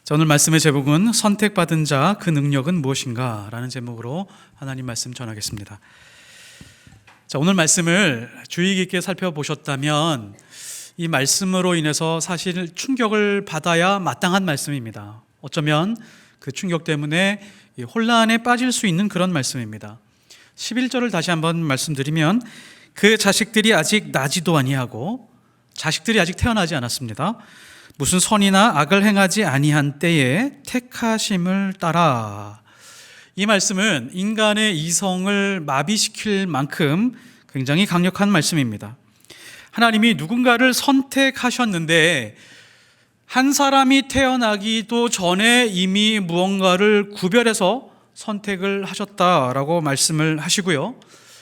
자, 오늘 말씀의 제목은 선택받은 자 그 능력은 무엇인가 라는 제목으로 하나님 말씀 전하겠습니다. 자, 오늘 말씀을 주의 깊게 살펴보셨다면 이 말씀으로 인해서 사실 충격을 받아야 마땅한 말씀입니다. 어쩌면 그 충격 때문에 혼란에 빠질 수 있는 그런 말씀입니다. 11절을 다시 한번 말씀드리면, 그 자식들이 아직 나지도 아니하고, 자식들이 아직 태어나지 않았습니다. 무슨 선이나 악을 행하지 아니한 때에 택하심을 따라. 이 말씀은 인간의 이성을 마비시킬 만큼 굉장히 강력한 말씀입니다. 하나님이 누군가를 선택하셨는데 한 사람이 태어나기도 전에 이미 무언가를 구별해서 선택을 하셨다라고 말씀을 하시고요,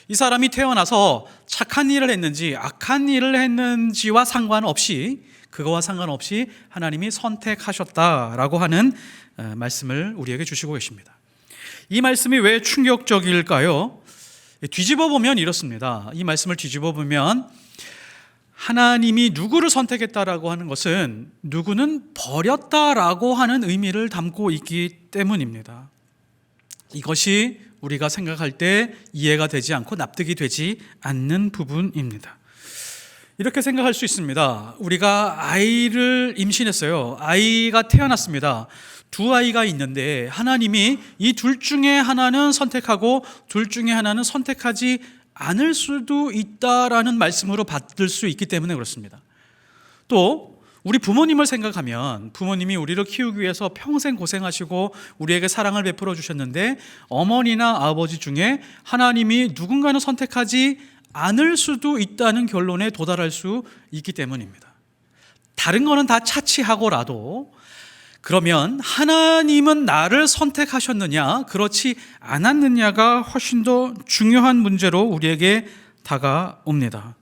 이 사람이 태어나서 착한 일을 했는지 악한 일을 했는지와 상관없이, 그거와 상관없이 하나님이 선택하셨다라고 하는 말씀을 우리에게 주시고 계십니다. 이 말씀이 왜 충격적일까요? 뒤집어 보면 이렇습니다. 이 말씀을 뒤집어 보면 하나님이 누구를 선택했다라고 하는 것은 누구는 버렸다라고 하는 의미를 담고 있기 때문입니다. 이것이 우리가 생각할 때 이해가 되지 않고 납득이 되지 않는 부분입니다. 이렇게 생각할 수 있습니다. 우리가 아이를 임신했어요. 아이가 태어났습니다. 두 아이가 있는데 하나님이 이 둘 중에 하나는 선택하고 둘 중에 하나는 선택하지 않을 수도 있다라는 말씀으로 받을 수 있기 때문에 그렇습니다. 또 우리 부모님을 생각하면, 부모님이 우리를 키우기 위해서 평생 고생하시고 우리에게 사랑을 베풀어 주셨는데 어머니나 아버지 중에 하나님이 누군가는 선택하지 않을 수도 있다는 결론에 도달할 수 있기 때문입니다. 다른 거는 다 차치하고라도, 그러면 하나님은 나를 선택하셨느냐, 그렇지 않았느냐가 훨씬 더 중요한 문제로 우리에게 다가옵니다.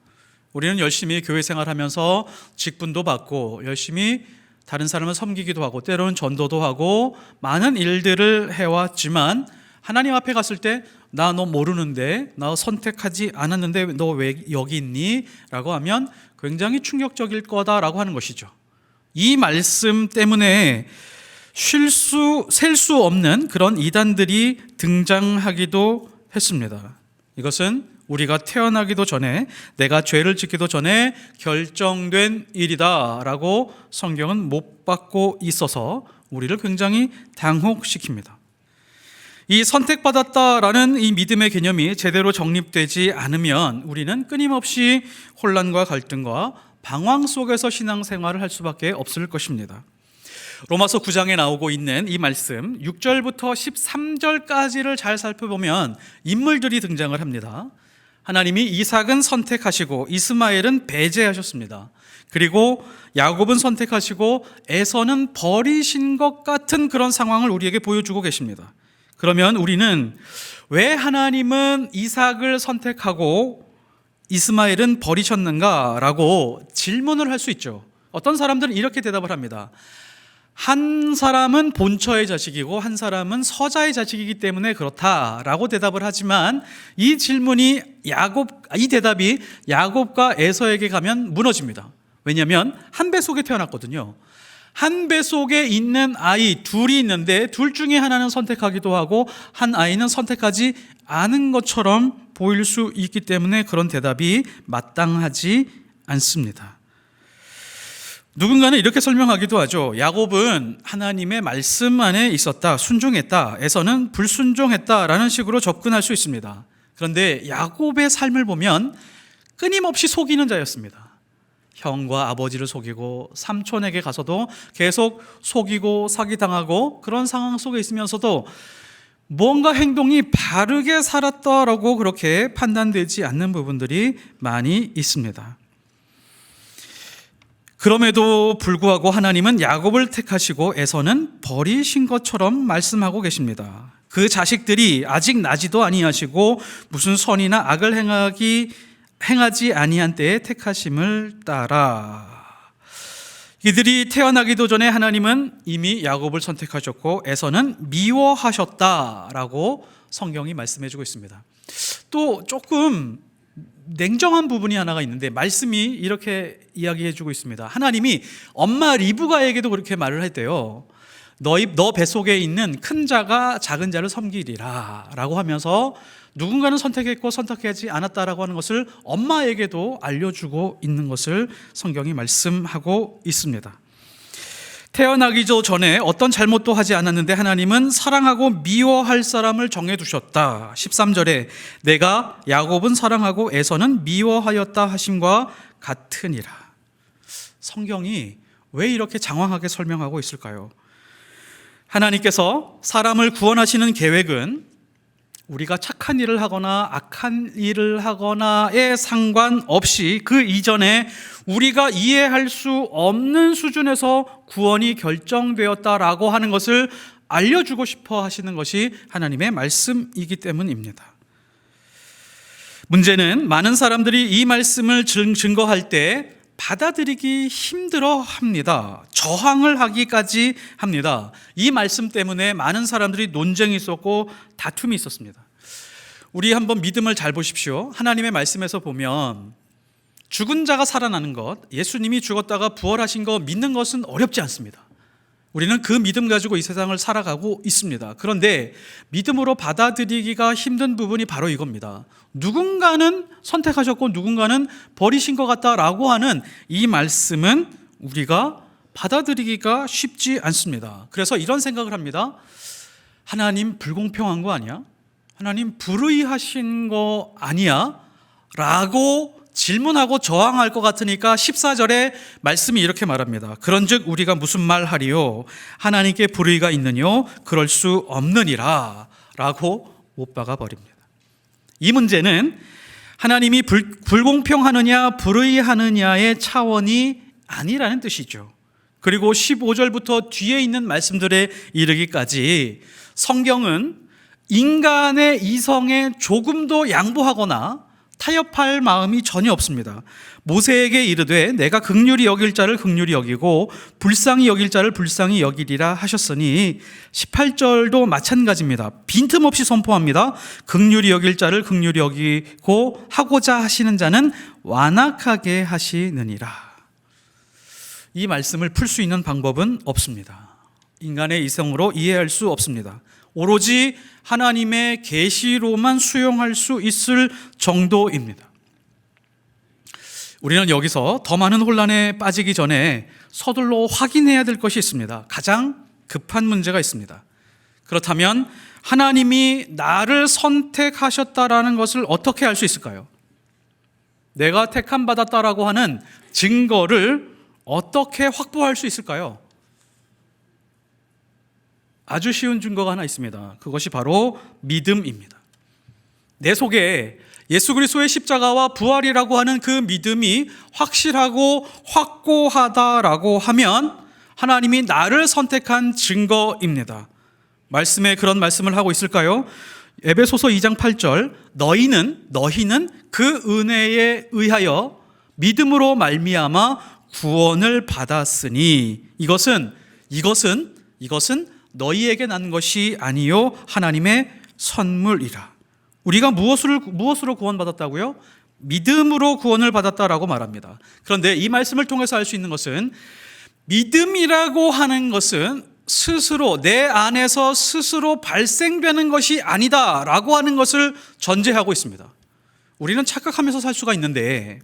우리는 열심히 교회 생활하면서 직분도 받고 열심히 다른 사람을 섬기기도 하고 때로는 전도도 하고 많은 일들을 해왔지만, 하나님 앞에 갔을 때 나 너 모르는데, 나 선택하지 않았는데 너 왜 여기 있니? 라고 하면 굉장히 충격적일 거다라고 하는 것이죠. 이 말씀 때문에 셀 수 없는 그런 이단들이 등장하기도 했습니다. 이것은 우리가 태어나기도 전에, 내가 죄를 짓기도 전에 결정된 일이다 라고 성경은 못 받고 있어서 우리를 굉장히 당혹시킵니다. 이 선택받았다라는 이 믿음의 개념이 제대로 정립되지 않으면 우리는 끊임없이 혼란과 갈등과 방황 속에서 신앙생활을 할 수밖에 없을 것입니다. 로마서 9장에 나오고 있는 이 말씀 6절부터 13절까지를 잘 살펴보면 인물들이 등장을 합니다. 하나님이 이삭은 선택하시고 이스마엘은 배제하셨습니다. 그리고 야곱은 선택하시고 에서는 버리신 것 같은 그런 상황을 우리에게 보여주고 계십니다. 그러면 우리는 왜 하나님은 이삭을 선택하고 이스마엘은 버리셨는가라고 질문을 할 수 있죠. 어떤 사람들은 이렇게 대답을 합니다. 한 사람은 본처의 자식이고 한 사람은 서자의 자식이기 때문에 그렇다라고 대답을 하지만, 이 대답이 야곱과 에서에게 가면 무너집니다. 왜냐하면 한 배 속에 태어났거든요. 한 배 속에 있는 아이 둘이 있는데 둘 중에 하나는 선택하기도 하고 한 아이는 선택하지 않은 것처럼 보일 수 있기 때문에 그런 대답이 마땅하지 않습니다. 누군가는 이렇게 설명하기도 하죠. 야곱은 하나님의 말씀 안에 있었다, 순종했다. 에서는 불순종했다라는 식으로 접근할 수 있습니다. 그런데 야곱의 삶을 보면 끊임없이 속이는 자였습니다. 형과 아버지를 속이고 삼촌에게 가서도 계속 속이고 사기당하고 그런 상황 속에 있으면서도 뭔가 행동이 바르게 살았다라고 그렇게 판단되지 않는 부분들이 많이 있습니다. 그럼에도 불구하고 하나님은 야곱을 택하시고 에서는 버리신 것처럼 말씀하고 계십니다. 그 자식들이 아직 나지도 아니하시고 무슨 선이나 악을 행하지 아니한 때에 택하심을 따라. 이들이 태어나기도 전에 하나님은 이미 야곱을 선택하셨고 에서는 미워하셨다라고 성경이 말씀해주고 있습니다. 또 조금 냉정한 부분이 하나가 있는데 말씀이 이렇게 이야기해주고 있습니다. 하나님이 엄마 리브가에게도 그렇게 말을 했대요. 너 뱃속에 있는 큰 자가 작은 자를 섬기리라 라고 하면서 누군가는 선택했고 선택하지 않았다라고 하는 것을 엄마에게도 알려주고 있는 것을 성경이 말씀하고 있습니다. 태어나기 전에 어떤 잘못도 하지 않았는데 하나님은 사랑하고 미워할 사람을 정해두셨다. 13절에 내가 야곱은 사랑하고 에서는 미워하였다 하심과 같으니라. 성경이 왜 이렇게 장황하게 설명하고 있을까요? 하나님께서 사람을 구원하시는 계획은 우리가 착한 일을 하거나 악한 일을 하거나에 상관없이 그 이전에 우리가 이해할 수 없는 수준에서 구원이 결정되었다라고 하는 것을 알려주고 싶어 하시는 것이 하나님의 말씀이기 때문입니다. 문제는 많은 사람들이 이 말씀을 증거할 때 받아들이기 힘들어 합니다. 저항을 하기까지 합니다. 이 말씀 때문에 많은 사람들이 논쟁이 있었고 다툼이 있었습니다. 우리 한번 믿음을 잘 보십시오. 하나님의 말씀에서 보면 죽은 자가 살아나는 것, 예수님이 죽었다가 부활하신 거 믿는 것은 어렵지 않습니다. 우리는 그 믿음 가지고 이 세상을 살아가고 있습니다. 그런데 믿음으로 받아들이기가 힘든 부분이 바로 이겁니다. 누군가는 선택하셨고 누군가는 버리신 것 같다라고 하는 이 말씀은 우리가 받아들이기가 쉽지 않습니다. 그래서 이런 생각을 합니다. 하나님 불공평한 거 아니야? 하나님 불의하신 거 아니야? 라고 질문하고 저항할 것 같으니까 14절에 말씀이 이렇게 말합니다. 그런즉 우리가 무슨 말 하리요? 하나님께 불의가 있느뇨? 그럴 수 없느니라 라고 못 박아 버립니다. 이 문제는 하나님이 불공평하느냐 불의하느냐의 차원이 아니라는 뜻이죠. 그리고 15절부터 뒤에 있는 말씀들에 이르기까지 성경은 인간의 이성에 조금도 양보하거나 타협할 마음이 전혀 없습니다. 모세에게 이르되 내가 긍휼히 여길 자를 긍휼히 여기고 불쌍히 여길 자를 불쌍히 여기리라 하셨으니 18절도 마찬가지입니다. 빈틈없이 선포합니다. 긍휼히 여길 자를 긍휼히 여기고 하고자 하시는 자는 완악하게 하시느니라. 이 말씀을 풀 수 있는 방법은 없습니다. 인간의 이성으로 이해할 수 없습니다. 오로지 하나님의 계시로만 수용할 수 있을 정도입니다. 우리는 여기서 더 많은 혼란에 빠지기 전에 서둘러 확인해야 될 것이 있습니다. 가장 급한 문제가 있습니다. 그렇다면 하나님이 나를 선택하셨다라는 것을 어떻게 알 수 있을까요? 내가 택함 받았다라고 하는 증거를 어떻게 확보할 수 있을까요? 아주 쉬운 증거가 하나 있습니다. 그것이 바로 믿음입니다. 내 속에 예수 그리스도의 십자가와 부활이라고 하는 그 믿음이 확실하고 확고하다라고 하면 하나님이 나를 선택한 증거입니다. 말씀에 그런 말씀을 하고 있을까요? 에베소서 2장 8절 너희는 그 은혜에 의하여 믿음으로 말미암아 구원을 받았으니 이것은 너희에게 난 것이 아니요 하나님의 선물이라. 우리가 무엇으로 구원받았다고요? 믿음으로 구원을 받았다라고 말합니다. 그런데 이 말씀을 통해서 알 수 있는 것은 믿음이라고 하는 것은 스스로 내 안에서 스스로 발생되는 것이 아니다라고 하는 것을 전제하고 있습니다. 우리는 착각하면서 살 수가 있는데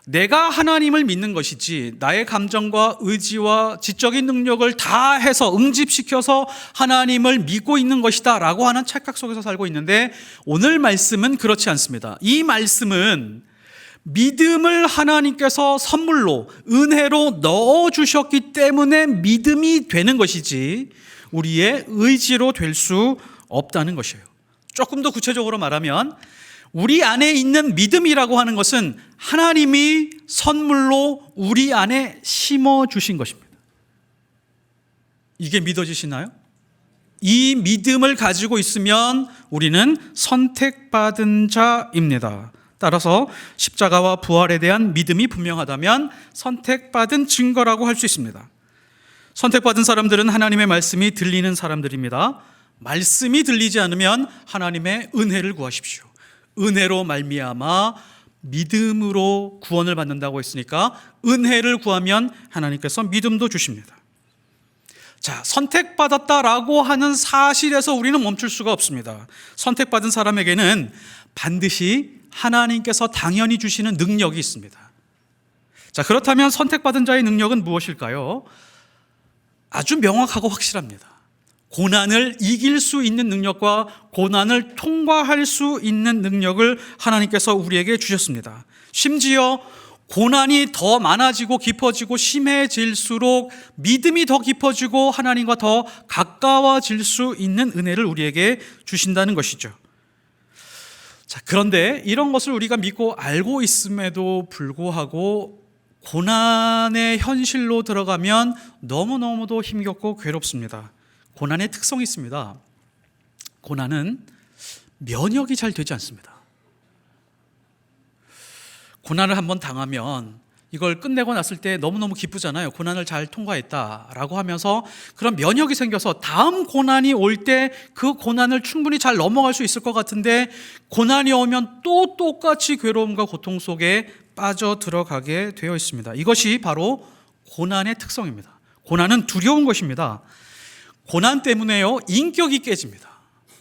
내가 하나님을 믿는 것이지 나의 감정과 의지와 지적인 능력을 다 해서 응집시켜서 하나님을 믿고 있는 것이다 라고 하는 착각 속에서 살고 있는데 오늘 말씀은 그렇지 않습니다. 이 말씀은 믿음을 하나님께서 선물로 은혜로 넣어주셨기 때문에 믿음이 되는 것이지 우리의 의지로 될 수 없다는 것이에요. 조금 더 구체적으로 말하면 우리 안에 있는 믿음이라고 하는 것은 하나님이 선물로 우리 안에 심어주신 것입니다. 이게 믿어지시나요? 이 믿음을 가지고 있으면 우리는 선택받은 자입니다. 따라서 십자가와 부활에 대한 믿음이 분명하다면 선택받은 증거라고 할 수 있습니다. 선택받은 사람들은 하나님의 말씀이 들리는 사람들입니다. 말씀이 들리지 않으면 하나님의 은혜를 구하십시오. 은혜로 말미암아 믿음으로 구원을 받는다고 했으니까 은혜를 구하면 하나님께서 믿음도 주십니다. 자, 선택받았다라고 하는 사실에서 우리는 멈출 수가 없습니다. 선택받은 사람에게는 반드시 하나님께서 당연히 주시는 능력이 있습니다. 자, 그렇다면 선택받은 자의 능력은 무엇일까요? 아주 명확하고 확실합니다. 고난을 이길 수 있는 능력과 고난을 통과할 수 있는 능력을 하나님께서 우리에게 주셨습니다. 심지어 고난이 더 많아지고 깊어지고 심해질수록 믿음이 더 깊어지고 하나님과 더 가까워질 수 있는 은혜를 우리에게 주신다는 것이죠. 자, 그런데 이런 것을 우리가 믿고 알고 있음에도 불구하고 고난의 현실로 들어가면 너무너무도 힘겹고 괴롭습니다. 고난의 특성이 있습니다. 고난은 면역이 잘 되지 않습니다. 고난을 한번 당하면 이걸 끝내고 났을 때 너무너무 기쁘잖아요. 고난을 잘 통과했다라고 하면서 그런 면역이 생겨서 다음 고난이 올 때 그 고난을 충분히 잘 넘어갈 수 있을 것 같은데, 고난이 오면 또 똑같이 괴로움과 고통 속에 빠져 들어가게 되어 있습니다. 이것이 바로 고난의 특성입니다. 고난은 두려운 것입니다. 고난 때문에요, 인격이 깨집니다.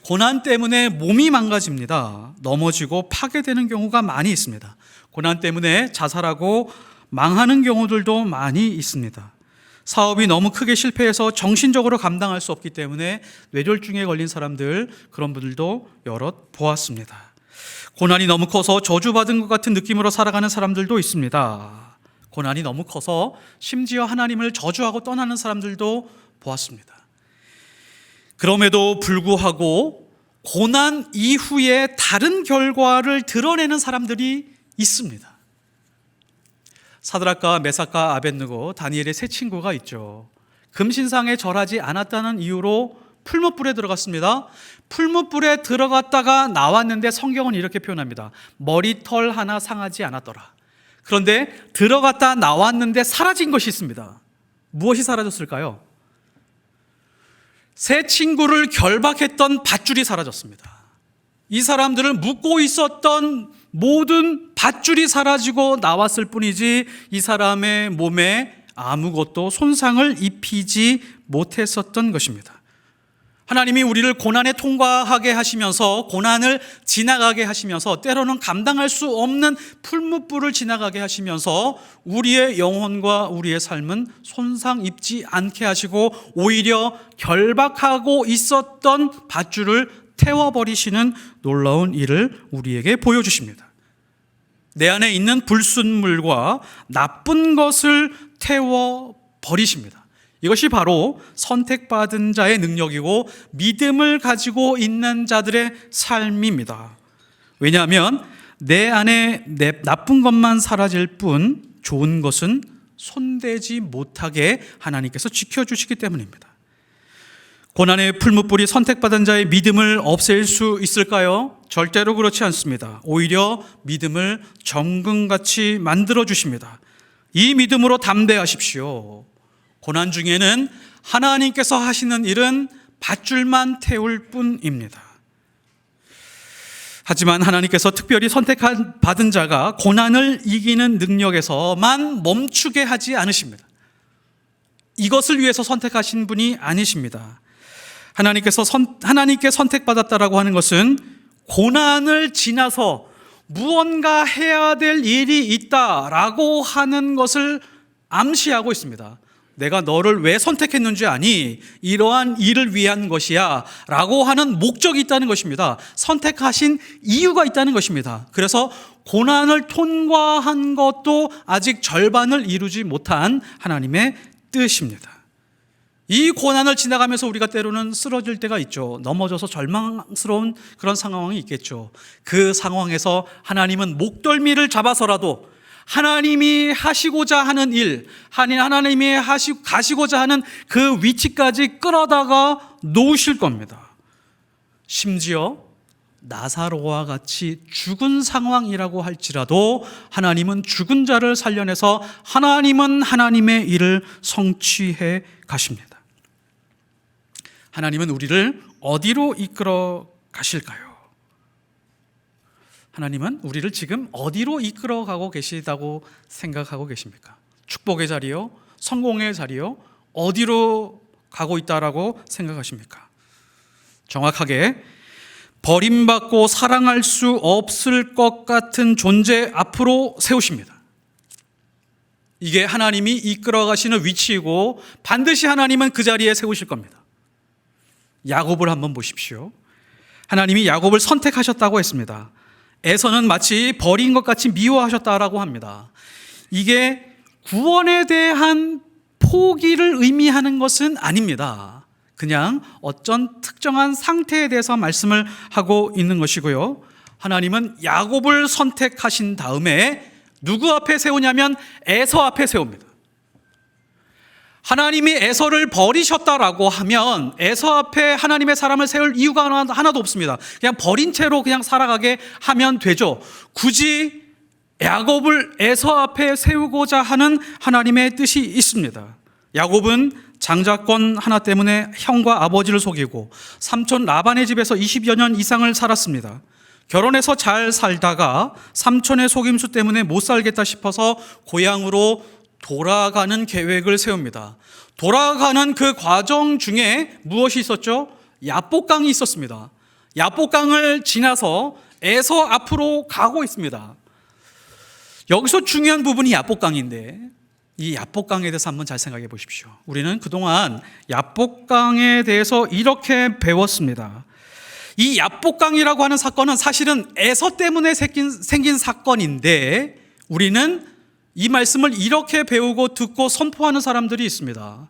고난 때문에 몸이 망가집니다. 넘어지고 파괴되는 경우가 많이 있습니다. 고난 때문에 자살하고 망하는 경우들도 많이 있습니다. 사업이 너무 크게 실패해서 정신적으로 감당할 수 없기 때문에 뇌졸중에 걸린 사람들, 그런 분들도 여럿 보았습니다. 고난이 너무 커서 저주받은 것 같은 느낌으로 살아가는 사람들도 있습니다. 고난이 너무 커서 심지어 하나님을 저주하고 떠나는 사람들도 보았습니다. 그럼에도 불구하고 고난 이후에 다른 결과를 드러내는 사람들이 있습니다. 사드락과 메삭과 아벳느고, 다니엘의 세 친구가 있죠. 금신상에 절하지 않았다는 이유로 풀무불에 들어갔습니다. 풀무불에 들어갔다가 나왔는데 성경은 이렇게 표현합니다. 머리털 하나 상하지 않았더라. 그런데 들어갔다 나왔는데 사라진 것이 있습니다. 무엇이 사라졌을까요? 세 친구를 결박했던 밧줄이 사라졌습니다. 이 사람들을 묶고 있었던 모든 밧줄이 사라지고 나왔을 뿐이지 이 사람의 몸에 아무것도 손상을 입히지 못했었던 것입니다. 하나님이 우리를 고난에 통과하게 하시면서, 고난을 지나가게 하시면서, 때로는 감당할 수 없는 풀무불을 지나가게 하시면서 우리의 영혼과 우리의 삶은 손상 입지 않게 하시고 오히려 결박하고 있었던 밧줄을 태워버리시는 놀라운 일을 우리에게 보여주십니다. 내 안에 있는 불순물과 나쁜 것을 태워버리십니다. 이것이 바로 선택받은 자의 능력이고 믿음을 가지고 있는 자들의 삶입니다. 왜냐하면 내 안에 나쁜 것만 사라질 뿐 좋은 것은 손대지 못하게 하나님께서 지켜주시기 때문입니다. 고난의 풀무불이 선택받은 자의 믿음을 없앨 수 있을까요? 절대로 그렇지 않습니다. 오히려 믿음을 정금같이 만들어 주십니다. 이 믿음으로 담대하십시오. 고난 중에는 하나님께서 하시는 일은 밧줄만 태울 뿐입니다. 하지만 하나님께서 특별히 선택받은 자가 고난을 이기는 능력에서만 멈추게 하지 않으십니다. 이것을 위해서 선택하신 분이 아니십니다. 하나님께 선택받았다라고 하는 것은 고난을 지나서 무언가 해야 될 일이 있다라고 하는 것을 암시하고 있습니다. 내가 너를 왜 선택했는지 아니? 이러한 일을 위한 것이야 라고 하는 목적이 있다는 것입니다. 선택하신 이유가 있다는 것입니다. 그래서 고난을 통과한 것도 아직 절반을 이루지 못한 하나님의 뜻입니다. 이 고난을 지나가면서 우리가 때로는 쓰러질 때가 있죠. 넘어져서 절망스러운 그런 상황이 있겠죠. 그 상황에서 하나님은 목덜미를 잡아서라도 하나님이 하시고자 하는 일, 하나님이 가시고자 하는 그 위치까지 끌어다가 놓으실 겁니다. 심지어 나사로와 같이 죽은 상황이라고 할지라도 하나님은 죽은 자를 살려내서 하나님은 하나님의 일을 성취해 가십니다. 하나님은 우리를 어디로 이끌어 가실까요? 하나님은 우리를 지금 어디로 이끌어 가고 계시다고 생각하고 계십니까? 축복의 자리요? 성공의 자리요? 어디로 가고 있다라고 생각하십니까? 정확하게 버림받고 사랑할 수 없을 것 같은 존재 앞으로 세우십니다. 이게 하나님이 이끌어 가시는 위치이고 반드시 하나님은 그 자리에 세우실 겁니다. 야곱을 한번 보십시오. 하나님이 야곱을 선택하셨다고 했습니다. 에서는 마치 버린 것 같이 미워하셨다라고 합니다. 이게 구원에 대한 포기를 의미하는 것은 아닙니다. 그냥 어떤 특정한 상태에 대해서 말씀을 하고 있는 것이고요. 하나님은 야곱을 선택하신 다음에 누구 앞에 세우냐면 에서 앞에 세웁니다. 하나님이 에서를 버리셨다라고 하면 에서 앞에 하나님의 사람을 세울 이유가 하나도 없습니다. 그냥 버린 채로 그냥 살아가게 하면 되죠. 굳이 야곱을 에서 앞에 세우고자 하는 하나님의 뜻이 있습니다. 야곱은 장자권 하나 때문에 형과 아버지를 속이고 삼촌 라반의 집에서 20여 년 이상을 살았습니다. 결혼해서 잘 살다가 삼촌의 속임수 때문에 못 살겠다 싶어서 고향으로 돌아가는 계획을 세웁니다. 돌아가는 그 과정 중에 무엇이 있었죠? 야복강이 있었습니다. 야복강을 지나서 에서 앞으로 가고 있습니다. 여기서 중요한 부분이 야복강인데 이 야복강에 대해서 한번 잘 생각해 보십시오. 우리는 그동안 야복강에 대해서 이렇게 배웠습니다. 이 야복강이라고 하는 사건은 사실은 에서 때문에 생긴 사건인데 우리는 이 말씀을 이렇게 배우고 듣고 선포하는 사람들이 있습니다.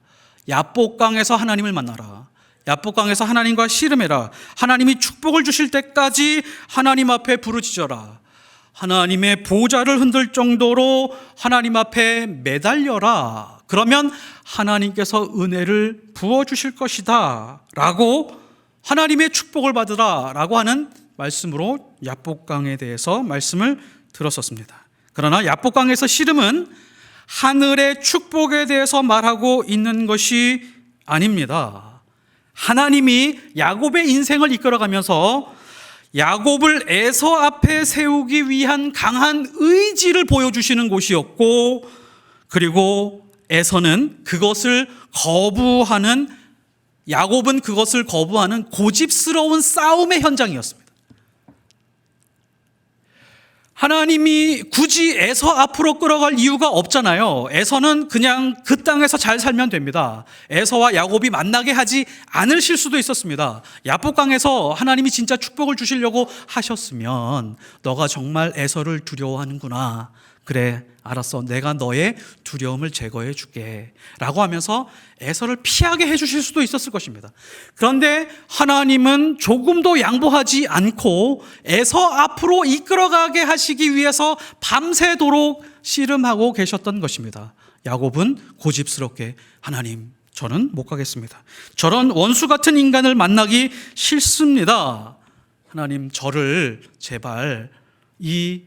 야복강에서 하나님을 만나라. 야복강에서 하나님과 씨름해라. 하나님이 축복을 주실 때까지 하나님 앞에 부르짖어라. 하나님의 보좌를 흔들 정도로 하나님 앞에 매달려라. 그러면 하나님께서 은혜를 부어주실 것이다 라고 하나님의 축복을 받으라 라고 하는 말씀으로 야복강에 대해서 말씀을 들었었습니다. 그러나 야복강에서 씨름은 하늘의 축복에 대해서 말하고 있는 것이 아닙니다. 하나님이 야곱의 인생을 이끌어가면서 야곱을 에서 앞에 세우기 위한 강한 의지를 보여주시는 곳이었고 그리고 에서는 그것을 거부하는 야곱은 그것을 거부하는 고집스러운 싸움의 현장이었습니다. 하나님이 굳이 에서 앞으로 끌어갈 이유가 없잖아요. 에서는 그냥 그 땅에서 잘 살면 됩니다. 에서와 야곱이 만나게 하지 않으실 수도 있었습니다. 야복강에서 하나님이 진짜 축복을 주시려고 하셨으면 너가 정말 에서를 두려워하는구나. 그래, 알았어. 내가 너의 두려움을 제거해 줄게 라고 하면서 에서를 피하게 해주실 수도 있었을 것입니다. 그런데 하나님은 조금도 양보하지 않고 에서 앞으로 이끌어가게 하시기 위해서 밤새도록 씨름하고 계셨던 것입니다. 야곱은 고집스럽게 하나님, 저는 못 가겠습니다. 저런 원수 같은 인간을 만나기 싫습니다. 하나님, 저를 제발 이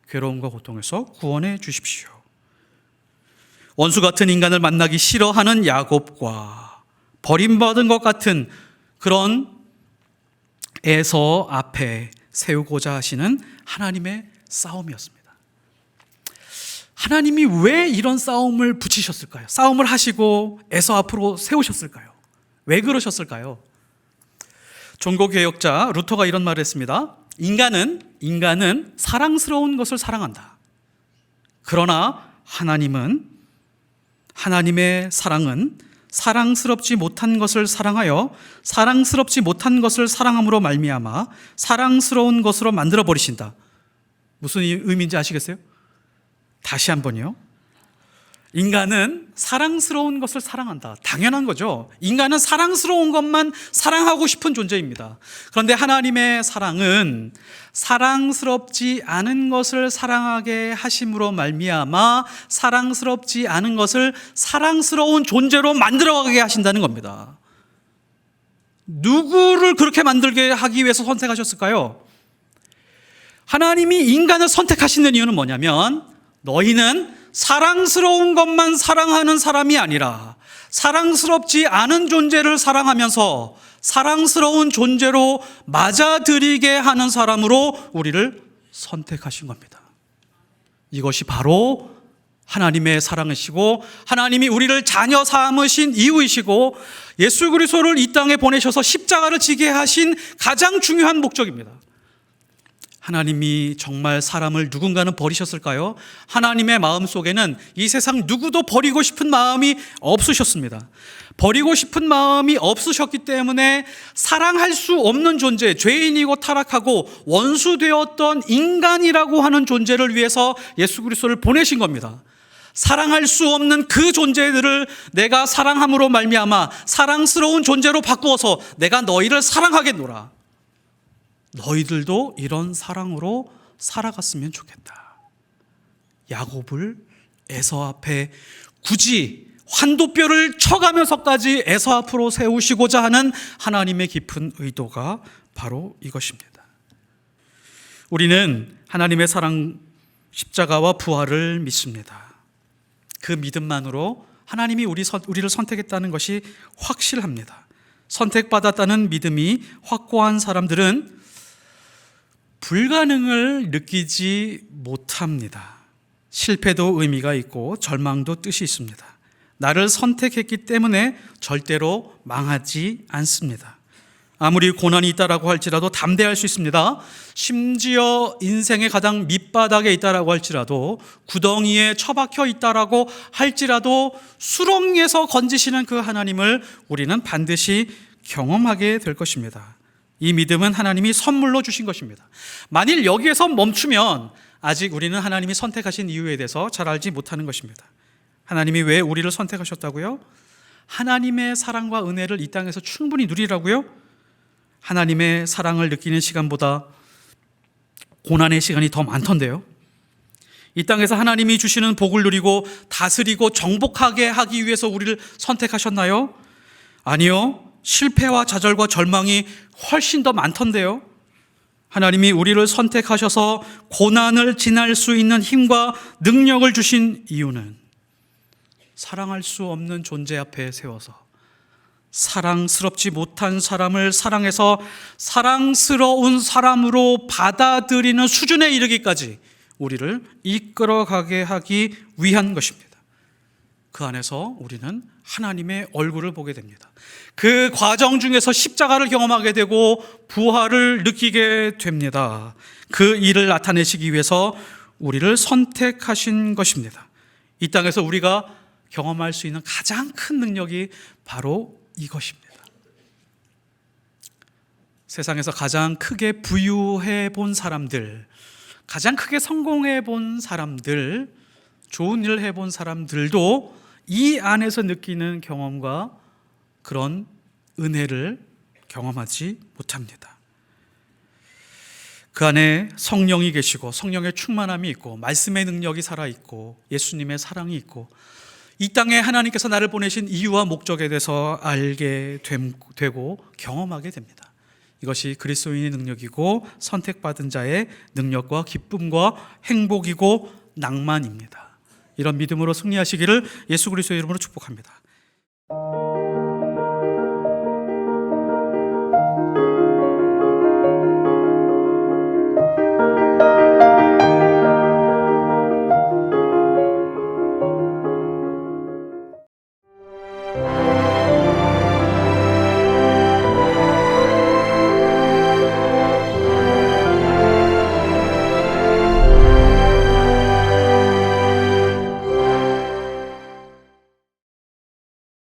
괴로움과 고통에서 구원해 주십시오. 원수 같은 인간을 만나기 싫어하는 야곱과 버림받은 것 같은 그런 에서 앞에 세우고자 하시는 하나님의 싸움이었습니다. 하나님이 왜 이런 싸움을 붙이셨을까요? 싸움을 하시고 에서 앞으로 세우셨을까요? 왜 그러셨을까요? 종교개혁자 루터가 이런 말을 했습니다. 인간은 사랑스러운 것을 사랑한다. 그러나 하나님의 사랑은 사랑스럽지 못한 것을 사랑하여 사랑스럽지 못한 것을 사랑함으로 말미암아 사랑스러운 것으로 만들어 버리신다. 무슨 의미인지 아시겠어요? 다시 한번요. 인간은 사랑스러운 것을 사랑한다. 당연한 거죠. 인간은 사랑스러운 것만 사랑하고 싶은 존재입니다. 그런데 하나님의 사랑은 사랑스럽지 않은 것을 사랑하게 하심으로 말미암아 사랑스럽지 않은 것을 사랑스러운 존재로 만들어가게 하신다는 겁니다. 누구를 그렇게 만들게 하기 위해서 선택하셨을까요? 하나님이 인간을 선택하시는 이유는 뭐냐면 너희는 사랑스러운 것만 사랑하는 사람이 아니라 사랑스럽지 않은 존재를 사랑하면서 사랑스러운 존재로 맞아들이게 하는 사람으로 우리를 선택하신 겁니다. 이것이 바로 하나님의 사랑이시고 하나님이 우리를 자녀 삼으신 이유이시고 예수 그리스도를 이 땅에 보내셔서 십자가를 지게 하신 가장 중요한 목적입니다. 하나님이 정말 사람을 누군가는 버리셨을까요? 하나님의 마음속에는 이 세상 누구도 버리고 싶은 마음이 없으셨습니다. 버리고 싶은 마음이 없으셨기 때문에 사랑할 수 없는 존재, 죄인이고 타락하고 원수되었던 인간이라고 하는 존재를 위해서 예수 그리스도를 보내신 겁니다. 사랑할 수 없는 그 존재들을 내가 사랑함으로 말미암아 사랑스러운 존재로 바꾸어서 내가 너희를 사랑하겠노라. 너희들도 이런 사랑으로 살아갔으면 좋겠다. 야곱을 에서 앞에 굳이 환도뼈를 쳐가면서까지 에서 앞으로 세우시고자 하는 하나님의 깊은 의도가 바로 이것입니다. 우리는 하나님의 사랑, 십자가와 부활을 믿습니다. 그 믿음만으로 하나님이 우리를 선택했다는 것이 확실합니다. 선택받았다는 믿음이 확고한 사람들은 불가능을 느끼지 못합니다. 실패도 의미가 있고 절망도 뜻이 있습니다. 나를 선택했기 때문에 절대로 망하지 않습니다. 아무리 고난이 있다라고 할지라도 담대할 수 있습니다. 심지어 인생의 가장 밑바닥에 있다라고 할지라도, 구덩이에 처박혀 있다라고 할지라도 수렁에서 건지시는 그 하나님을 우리는 반드시 경험하게 될 것입니다. 이 믿음은 하나님이 선물로 주신 것입니다. 만일 여기에서 멈추면 아직 우리는 하나님이 선택하신 이유에 대해서 잘 알지 못하는 것입니다. 하나님이 왜 우리를 선택하셨다고요? 하나님의 사랑과 은혜를 이 땅에서 충분히 누리라고요? 하나님의 사랑을 느끼는 시간보다 고난의 시간이 더 많던데요. 이 땅에서 하나님이 주시는 복을 누리고 다스리고 정복하게 하기 위해서 우리를 선택하셨나요? 아니요. 실패와 좌절과 절망이 훨씬 더 많던데요. 하나님이 우리를 선택하셔서 고난을 지날 수 있는 힘과 능력을 주신 이유는 사랑할 수 없는 존재 앞에 세워서 사랑스럽지 못한 사람을 사랑해서 사랑스러운 사람으로 받아들이는 수준에 이르기까지 우리를 이끌어가게 하기 위한 것입니다. 그 안에서 우리는 하나님의 얼굴을 보게 됩니다. 그 과정 중에서 십자가를 경험하게 되고 부활을 느끼게 됩니다. 그 일을 나타내시기 위해서 우리를 선택하신 것입니다. 이 땅에서 우리가 경험할 수 있는 가장 큰 능력이 바로 이것입니다. 세상에서 가장 크게 부유해 본 사람들, 가장 크게 성공해 본 사람들, 좋은 일을 해본 사람들도 이 안에서 느끼는 경험과 그런 은혜를 경험하지 못합니다. 그 안에 성령이 계시고 성령의 충만함이 있고 말씀의 능력이 살아있고 예수님의 사랑이 있고 이 땅에 하나님께서 나를 보내신 이유와 목적에 대해서 알게 되고 경험하게 됩니다. 이것이 그리스도인의 능력이고 선택받은 자의 능력과 기쁨과 행복이고 낭만입니다. 이런 믿음으로 승리하시기를 예수 그리스도의 이름으로 축복합니다.